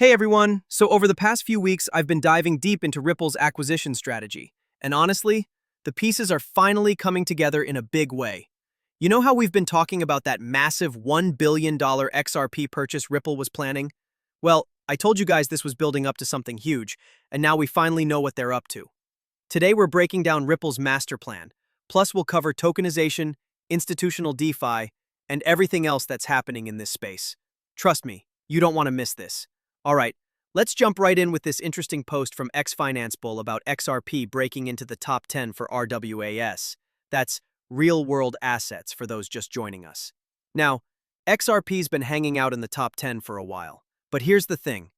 Hey everyone! So over the past few weeks, I've been diving deep into Ripple's acquisition strategy. And honestly, the pieces are finally coming together in a big way. You know how we've been talking about that massive $1 billion XRP purchase Ripple was planning? Well, I told you guys this was building up to something huge, and now we finally know what they're up to. Today we're breaking down Ripple's master plan, plus we'll cover tokenization, institutional DeFi, and everything else that's happening in this space. Trust me, you don't want to miss this. All right, let's jump right in with this interesting post from Finance Bull about XRP breaking into the top 10 for RWAs. That's real-world assets for those just joining us. Now, XRP's been hanging out in the top 10 for a while. But here's the thing.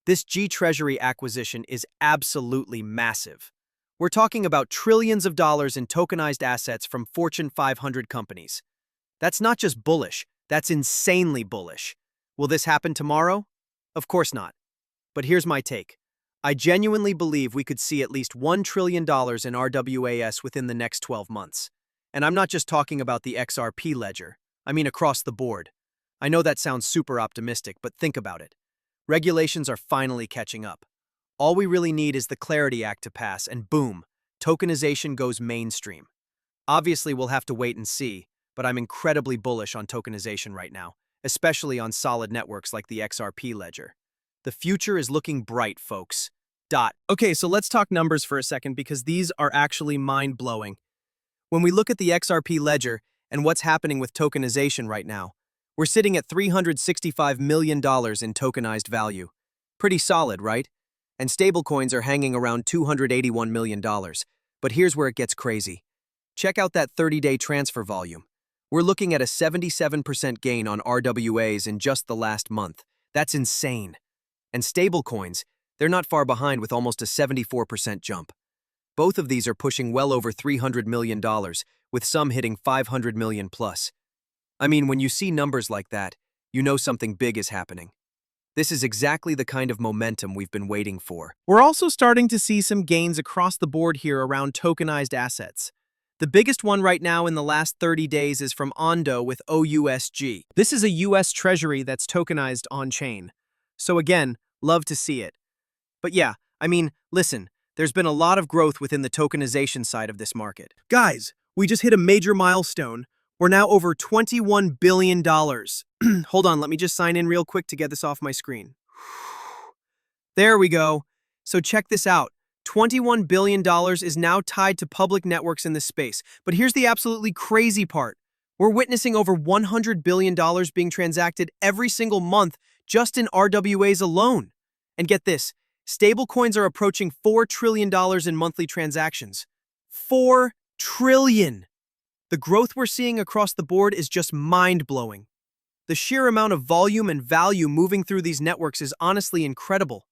This G-Treasury acquisition is absolutely massive. We're talking about trillions of dollars in tokenized assets from Fortune 500 companies. That's not just bullish, that's insanely bullish. Will this happen tomorrow? Of course not. But here's my take. I genuinely believe we could see at least $1 trillion in RWAs within the next 12 months. And I'm not just talking about the X.R.P. ledger. I mean across the board. I know that sounds super optimistic, but think about it. Regulations are finally catching up. All we really need is the Clarity Act to pass, and boom, tokenization goes mainstream. Obviously, we'll have to wait and see, but I'm incredibly bullish on tokenization right now, especially on solid networks like the X.R.P. ledger. The future is looking bright, folks. Okay, so let's talk numbers for a second because these are actually mind-blowing. When we look at the X.R.P. ledger and what's happening with tokenization right now, we're sitting at $365 million in tokenized value. Pretty solid, right? And stablecoins are hanging around $281 million. But here's where it gets crazy. Check out that 30-day transfer volume. We're looking at a 77% gain on RWAs in just the last month. That's insane. And stablecoins, they're not far behind with almost a 74% jump. Both of these are pushing well over $300 million, with some hitting $500 million plus. I mean, when you see numbers like that, you know something big is happening. This is exactly the kind of momentum we've been waiting for. We're also starting to see some gains across the board here around tokenized assets. The biggest one right now in the last 30 days is from ONDO with OUSG. This is a US Treasury that's tokenized on-chain. So again, love to see it. But yeah, I mean, listen, there's been a lot of growth within the tokenization side of this market. Guys, we just hit a major milestone. We're now over $21 billion. Hold on, let me just sign in real quick to get this off my screen. There we go. So check this out. $21 billion is now tied to public networks in this space. But here's the absolutely crazy part. We're witnessing over $100 billion being transacted every single month just in RWAs alone. And get this, stablecoins are approaching $4 trillion in monthly transactions. $4 trillion! The growth we're seeing across the board is just mind-blowing. The sheer amount of volume and value moving through these networks is honestly incredible.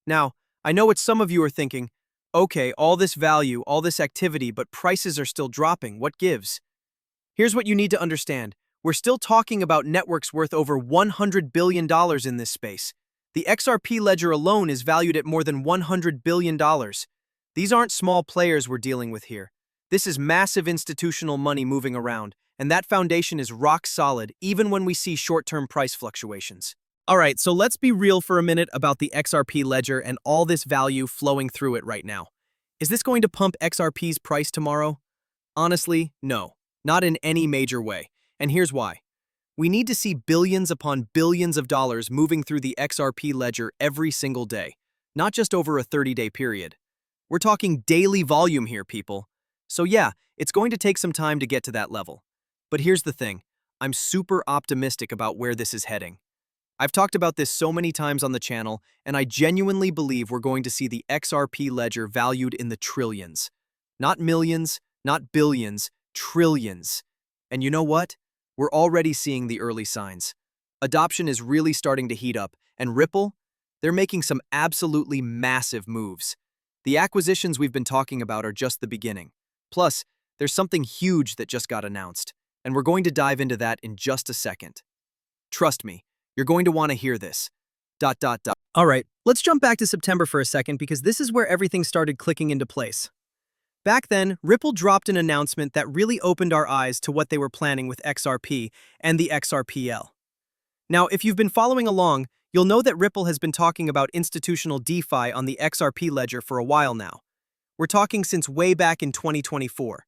Now, I know what some of you are thinking, okay, all this value, all this activity, but prices are still dropping, what gives? Here's what you need to understand. We're still talking about networks worth over $100 billion in this space. The XRP ledger alone is valued at more than $100 billion. These aren't small players we're dealing with here. This is massive institutional money moving around, and that foundation is rock solid even when we see short-term price fluctuations. All right, so let's be real for a minute about the XRP ledger and all this value flowing through it right now. Is this going to pump XRP's price tomorrow? Honestly, no, not in any major way. And here's why. We need to see billions upon billions of dollars moving through the XRP ledger every single day, not just over a 30-day period. We're talking daily volume here, people. So yeah, it's going to take some time to get to that level. But here's the thing. I'm super optimistic about where this is heading. I've talked about this so many times on the channel, and I genuinely believe we're going to see the XRP ledger valued in the trillions. Not millions, not billions, trillions. And you know what? We're already seeing the early signs. Adoption is really starting to heat up, and Ripple, they're making some absolutely massive moves. The acquisitions we've been talking about are just the beginning. Plus, there's something huge that just got announced, and we're going to dive into that in just a second. Trust me, you're going to want to hear this. All right, let's jump back to September for a second because this is where everything started clicking into place. Back then, Ripple dropped an announcement that really opened our eyes to what they were planning with XRP and the X.R.P.N. Now, if you've been following along, you'll know that Ripple has been talking about institutional DeFi on the XRP ledger for a while now. We're talking since way back in 2024.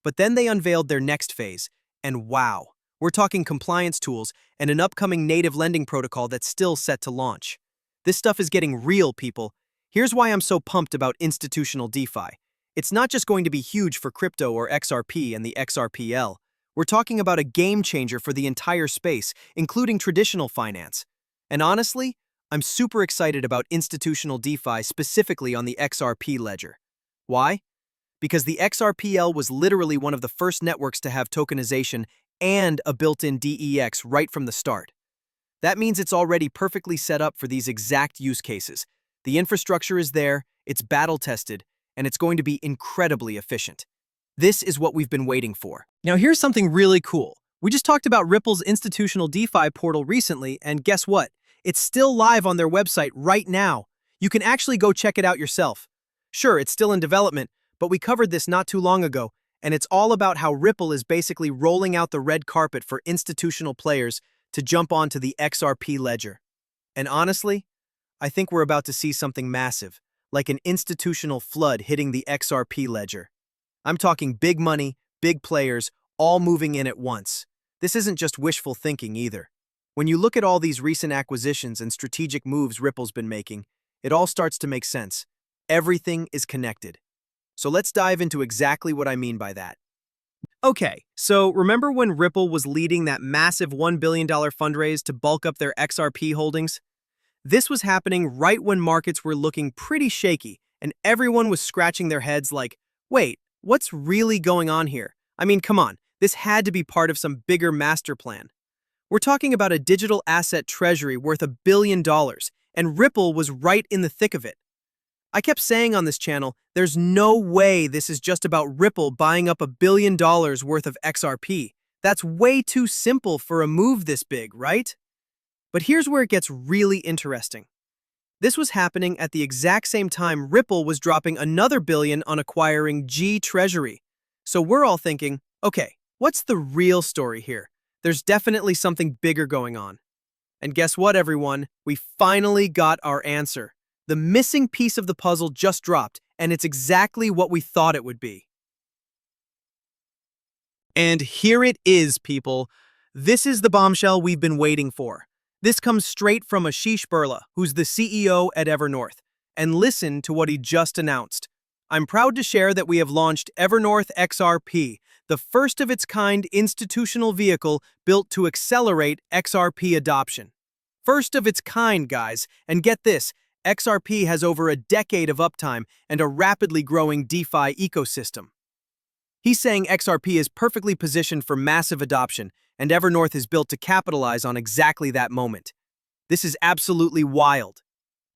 But then they unveiled their next phase, and wow, we're talking compliance tools and an upcoming native lending protocol that's still set to launch. This stuff is getting real, people. Here's why I'm so pumped about institutional DeFi. It's not just going to be huge for crypto or XRP and the X.R.P.N. We're talking about a game changer for the entire space, including traditional finance. And honestly, I'm super excited about institutional DeFi specifically on the XRP ledger. Why? Because the X.R.P.N was literally one of the first networks to have tokenization and a built-in DEX right from the start. That means it's already perfectly set up for these exact use cases. The infrastructure is there, it's battle-tested, and it's going to be incredibly efficient. This is what we've been waiting for. Now here's something really cool. We just talked about Ripple's institutional DeFi portal recently, and guess what? It's still live on their website right now. You can actually go check it out yourself. Sure, it's still in development, but we covered this not too long ago, and it's all about how Ripple is basically rolling out the red carpet for institutional players to jump onto the XRP ledger. And honestly, I think we're about to see something massive, like an institutional flood hitting the XRP ledger. I'm talking big money, big players, all moving in at once. This isn't just wishful thinking either. When you look at all these recent acquisitions and strategic moves Ripple's been making, it all starts to make sense. Everything is connected. So let's dive into exactly what I mean by that. Okay, so remember when Ripple was leading that massive $1 billion fundraise to bulk up their XRP holdings? This was happening right when markets were looking pretty shaky, and everyone was scratching their heads like, wait, what's really going on here? I mean, come on, this had to be part of some bigger master plan. We're talking about a digital asset treasury worth $1 billion, and Ripple was right in the thick of it. I kept saying on this channel, there's no way this is just about Ripple buying up $1 billion worth of XRP. That's way too simple for a move this big, right? But here's where it gets really interesting. This was happening at the exact same time Ripple was dropping another $1 billion on acquiring G-Treasury. So we're all thinking, okay, what's the real story here? There's definitely something bigger going on. And guess what, everyone? We finally got our answer. The missing piece of the puzzle just dropped, and it's exactly what we thought it would be. And here it is, people. This is the bombshell we've been waiting for. This comes straight from Ashish Birla, who's the CEO at Evernorth. And listen to what he just announced. I'm proud to share that we have launched Evernorth XRP, the first of its kind institutional vehicle built to accelerate XRP adoption. First of its kind, guys, and get this, XRP has over a decade of uptime and a rapidly growing DeFi ecosystem. He's saying XRP is perfectly positioned for massive adoption, and Evernorth is built to capitalize on exactly that moment. This is absolutely wild.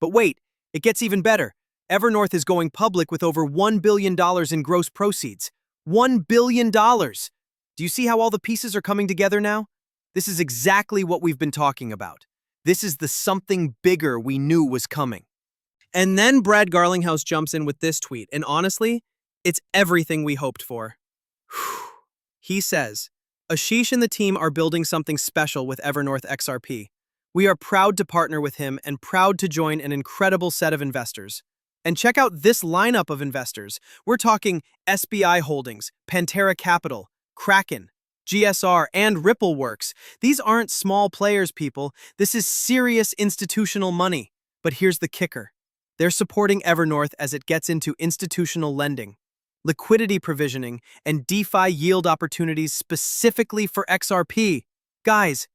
But wait, it gets even better. Evernorth is going public with over $1 billion in gross proceeds. $1 billion! Do you see how all the pieces are coming together now? This is exactly what we've been talking about. This is the something bigger we knew was coming. And then Brad Garlinghouse jumps in with this tweet, and honestly, it's everything we hoped for. He says, Ashish and the team are building something special with Evernorth XRP. We are proud to partner with him and proud to join an incredible set of investors. And check out this lineup of investors. We're talking SBI Holdings, Pantera Capital, Kraken, GSR, and RippleWorks. These aren't small players, people. This is serious institutional money. But here's the kicker. They're supporting Evernorth as it gets into institutional lending, liquidity provisioning, and DeFi yield opportunities specifically for XRP. Guys,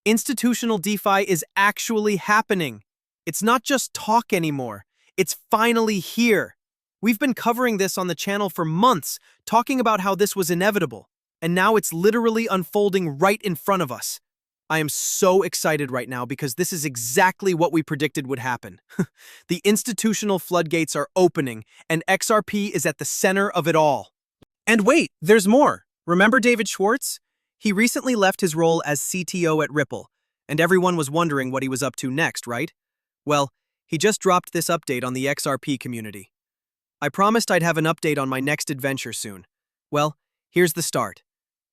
institutional DeFi is actually happening. It's not just talk anymore. It's finally here. We've been covering this on the channel for months, talking about how this was inevitable. And now it's literally unfolding right in front of us. I am so excited right now because this is exactly what we predicted would happen. The institutional floodgates are opening, and XRP is at the center of it all. And wait, there's more. Remember David Schwartz? He recently left his role as CTO at Ripple, and everyone was wondering what he was up to next, right? Well, he just dropped this update on the XRP community. I promised I'd have an update on my next adventure soon. Well, here's the start.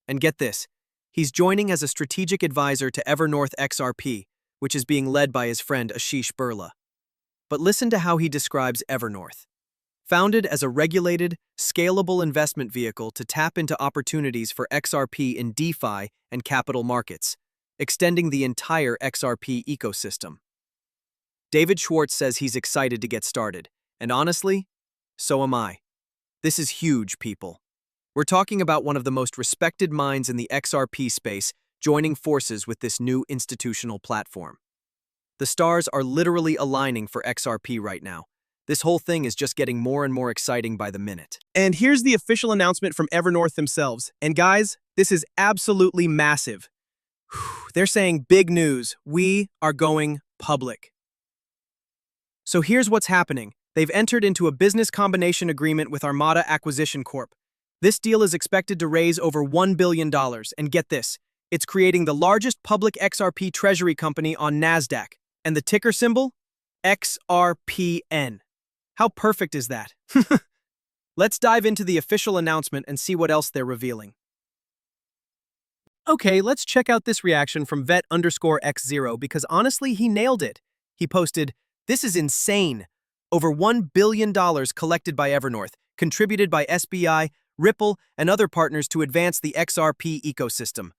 And get this, he's joining as a strategic advisor to Evernorth XRP, which is being led by his friend Ashish Birla. But listen to how he describes Evernorth. Founded as a regulated, scalable investment vehicle to tap into opportunities for XRP in DeFi and capital markets, extending the entire XRP ecosystem. David Schwartz says he's excited to get started, and honestly, so am I. This is huge, people. We're talking about one of the most respected minds in the XRP space joining forces with this new institutional platform. The stars are literally aligning for XRP right now. This whole thing is just getting more and more exciting by the minute. And here's the official announcement from Evernorth themselves. And guys, this is absolutely massive. They're saying big news. We are going public. So here's what's happening. They've entered into a business combination agreement with Armada Acquisition Corp. This deal is expected to raise over $1 billion, and get this, it's creating the largest public XRP treasury company on NASDAQ, and the ticker symbol? X.R.P.N. How perfect is that? Let's dive into the official announcement and see what else they're revealing. Okay, let's check out this reaction from vet_x0 because honestly, he nailed it. He posted, "This is insane. Over $1 billion collected by Evernorth, contributed by SBI, Ripple, and other partners to advance the XRP ecosystem."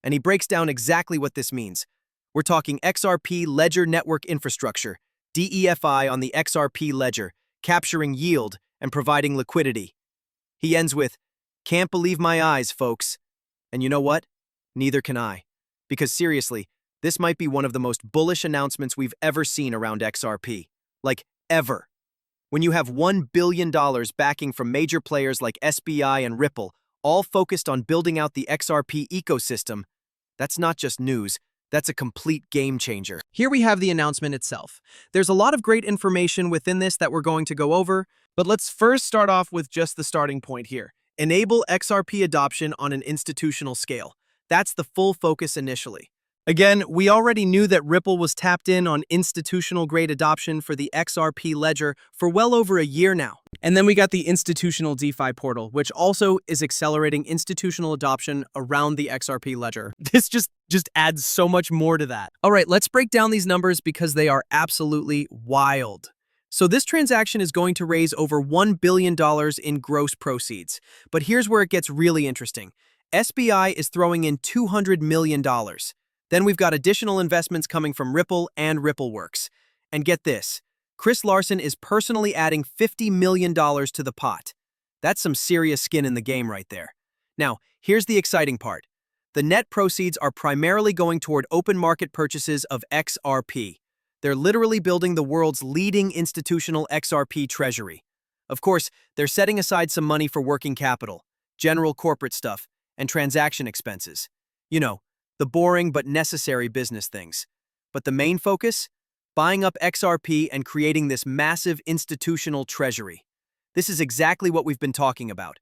And he breaks down exactly what this means. We're talking XRP Ledger Network Infrastructure, DEFI on the XRP Ledger, capturing yield and providing liquidity. He ends with, "Can't believe my eyes, folks." And you know what? Neither can I. Because seriously, this might be one of the most bullish announcements we've ever seen around XRP. Like, ever. When you have $1 billion backing from major players like SBI and Ripple, all focused on building out the XRP ecosystem, that's not just news, that's a complete game changer. Here we have the announcement itself. There's a lot of great information within this that we're going to go over, But let's first start off with just the starting point here. Enable XRP adoption on an institutional scale. That's the full focus initially. Again, we already knew that Ripple was tapped in on institutional-grade adoption for the XRP ledger for well over a year now. And then we got the institutional DeFi portal, which also is accelerating institutional adoption around the XRP ledger. This just adds so much more to that. All right, let's break down these numbers because they are absolutely wild. So this transaction is going to raise over $1 billion in gross proceeds. But here's where it gets really interesting. SBI is throwing in $200 million. Then we've got additional investments coming from Ripple and RippleWorks. And get this, Chris Larson is personally adding $50 million to the pot. That's some serious skin in the game right there. Now, here's the exciting part. The net proceeds are primarily going toward open market purchases of XRP. They're literally building the world's leading institutional XRP treasury. Of course, they're setting aside some money for working capital, general corporate stuff, and transaction expenses. You know, the boring but necessary business things. But the main focus? Buying up XRP and creating this massive institutional treasury. This is exactly what we've been talking about.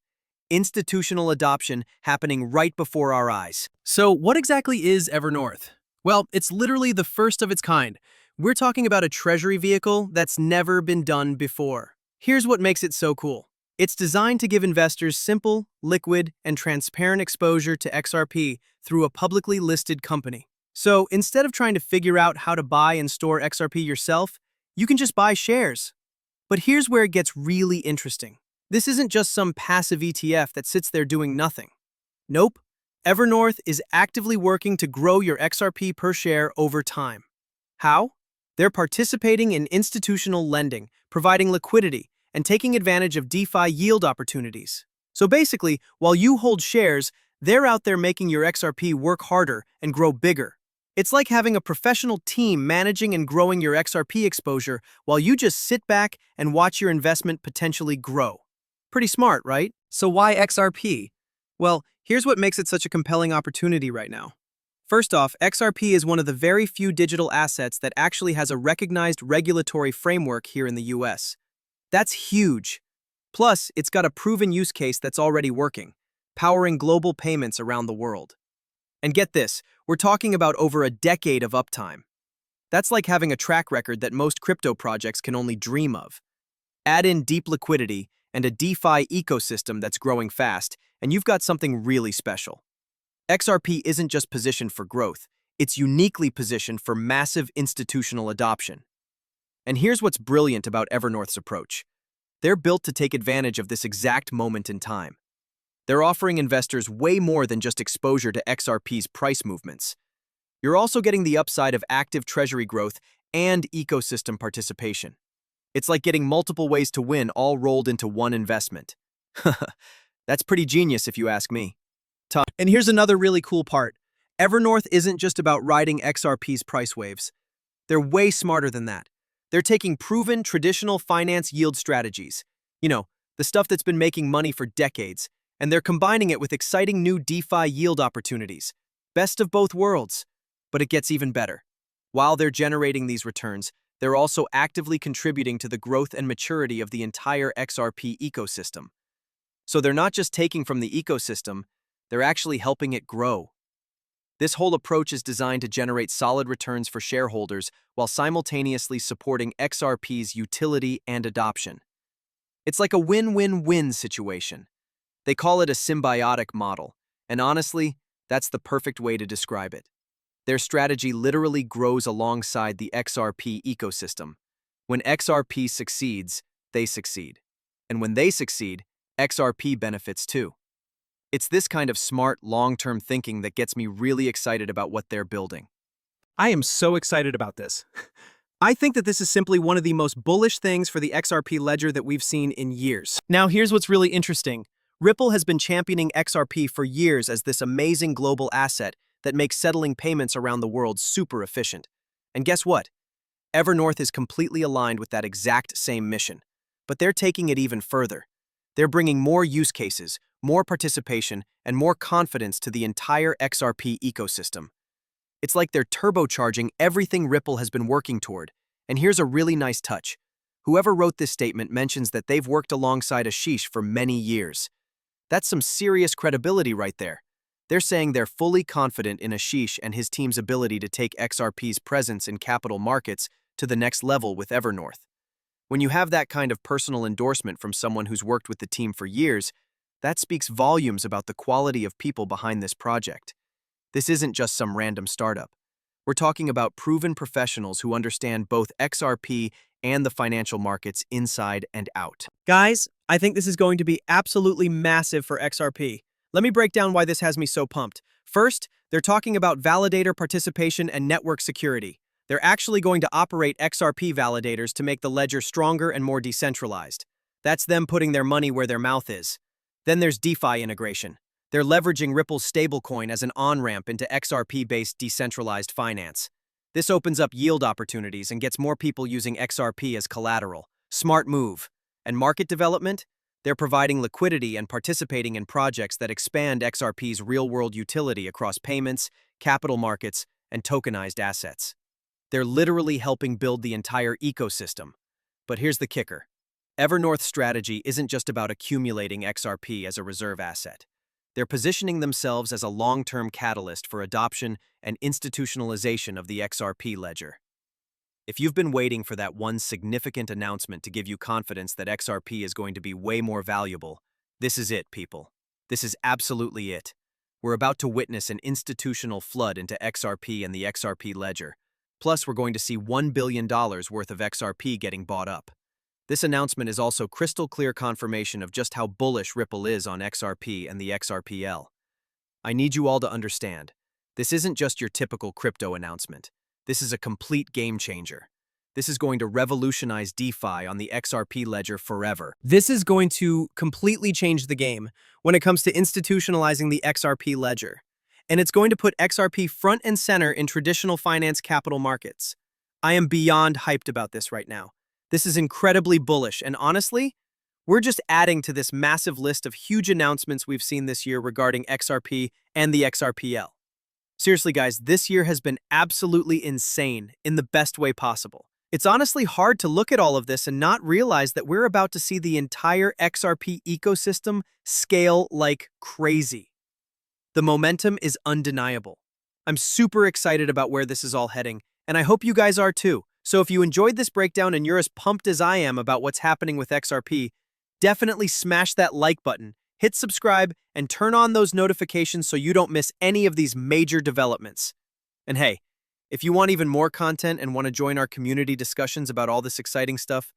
Institutional adoption happening right before our eyes. So what exactly is Evernorth? Well, it's literally the first of its kind. We're talking about a treasury vehicle that's never been done before. Here's what makes it so cool. It's designed to give investors simple, liquid, and transparent exposure to XRP through a publicly listed company. So instead of trying to figure out how to buy and store XRP yourself, you can just buy shares. But here's where it gets really interesting. This isn't just some passive ETF that sits there doing nothing. Nope. Evernorth is actively working to grow your XRP per share over time. How? They're participating in institutional lending, providing liquidity, and taking advantage of DeFi yield opportunities. So basically, while you hold shares, they're out there making your XRP work harder and grow bigger. It's like having a professional team managing and growing your XRP exposure while you just sit back and watch your investment potentially grow. Pretty smart, right? So why XRP? Well, here's what makes it such a compelling opportunity right now. First off, XRP is one of the very few digital assets that actually has a recognized regulatory framework here in the US. That's huge. Plus, it's got a proven use case that's already working, powering global payments around the world. And get this, we're talking about over a decade of uptime. That's like having a track record that most crypto projects can only dream of. Add in deep liquidity and a DeFi ecosystem that's growing fast, and you've got something really special. XRP isn't just positioned for growth, It's uniquely positioned for massive institutional adoption. And here's what's brilliant about Evernorth's approach. They're built to take advantage of this exact moment in time. They're offering investors way more than just exposure to XRP's price movements. You're also getting the upside of active treasury growth and ecosystem participation. It's like getting multiple ways to win all rolled into one investment. That's pretty genius if you ask me. And here's another really cool part. Evernorth isn't just about riding XRP's price waves. They're way smarter than that. They're taking proven traditional finance yield strategies, the stuff that's been making money for decades, and they're combining it with exciting new DeFi yield opportunities. Best of both worlds. But it gets even better. While they're generating these returns, they're also actively contributing to the growth and maturity of the entire XRP ecosystem. So they're not just taking from the ecosystem, they're actually helping it grow. This whole approach is designed to generate solid returns for shareholders while simultaneously supporting XRP's utility and adoption. It's like a win-win-win situation. They call it a symbiotic model, and honestly, that's the perfect way to describe it. Their strategy literally grows alongside the XRP ecosystem. When XRP succeeds, they succeed. And when they succeed, XRP benefits too. It's this kind of smart, long-term thinking that gets me really excited about what they're building. I am so excited about this. I think that this is simply one of the most bullish things for the XRP ledger that we've seen in years. Now, here's what's really interesting. Ripple has been championing XRP for years as this amazing global asset that makes settling payments around the world super efficient. And guess what? Evernorth is completely aligned with that exact same mission. But they're taking it even further. They're bringing more use cases, more participation, and more confidence to the entire XRP ecosystem. It's like they're turbocharging everything Ripple has been working toward. And here's a really nice touch. Whoever wrote this statement mentions that they've worked alongside Ashish for many years. That's some serious credibility right there. They're saying they're fully confident in Ashish and his team's ability to take XRP's presence in capital markets to the next level with Evernorth. When you have that kind of personal endorsement from someone who's worked with the team for years, that speaks volumes about the quality of people behind this project. This isn't just some random startup. We're talking about proven professionals who understand both XRP and the financial markets inside and out. Guys, I think this is going to be absolutely massive for XRP. Let me break down why this has me so pumped. First, they're talking about validator participation and network security. They're actually going to operate XRP validators to make the ledger stronger and more decentralized. That's them putting their money where their mouth is. Then there's DeFi integration. They're leveraging Ripple's stablecoin as an on-ramp into XRP-based decentralized finance. This opens up yield opportunities and gets more people using XRP as collateral. Smart move. And market development? They're providing liquidity and participating in projects that expand XRP's real-world utility across payments, capital markets, and tokenized assets. They're literally helping build the entire ecosystem. But here's the kicker. Evernorth's strategy isn't just about accumulating XRP as a reserve asset. They're positioning themselves as a long-term catalyst for adoption and institutionalization of the XRP ledger. If you've been waiting for that one significant announcement to give you confidence that XRP is going to be way more valuable, this is it, people. This is absolutely it. We're about to witness an institutional flood into XRP and the XRP ledger. Plus, we're going to see $1 billion worth of XRP getting bought up. This announcement is also crystal clear confirmation of just how bullish Ripple is on XRP and the X.R.P.L. I need you all to understand, this isn't just your typical crypto announcement. This is a complete game changer. This is going to revolutionize DeFi on the XRP ledger forever. This is going to completely change the game when it comes to institutionalizing the XRP ledger. And it's going to put XRP front and center in traditional finance capital markets. I am beyond hyped about this right now. This is incredibly bullish, and honestly, we're just adding to this massive list of huge announcements we've seen this year regarding XRP and the X.R.P.L. Seriously, guys, this year has been absolutely insane in the best way possible. It's honestly hard to look at all of this and not realize that we're about to see the entire XRP ecosystem scale like crazy. The momentum is undeniable. I'm super excited about where this is all heading, and I hope you guys are too. So if you enjoyed this breakdown and you're as pumped as I am about what's happening with XRP, definitely smash that like button, hit subscribe, and turn on those notifications so you don't miss any of these major developments. And hey, if you want even more content and want to join our community discussions about all this exciting stuff,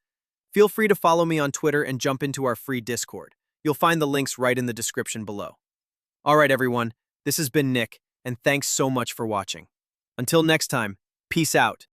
feel free to follow me on Twitter and jump into our free Discord. You'll find the links right in the description below. All right, everyone, this has been Nick, and thanks so much for watching. Until next time, peace out.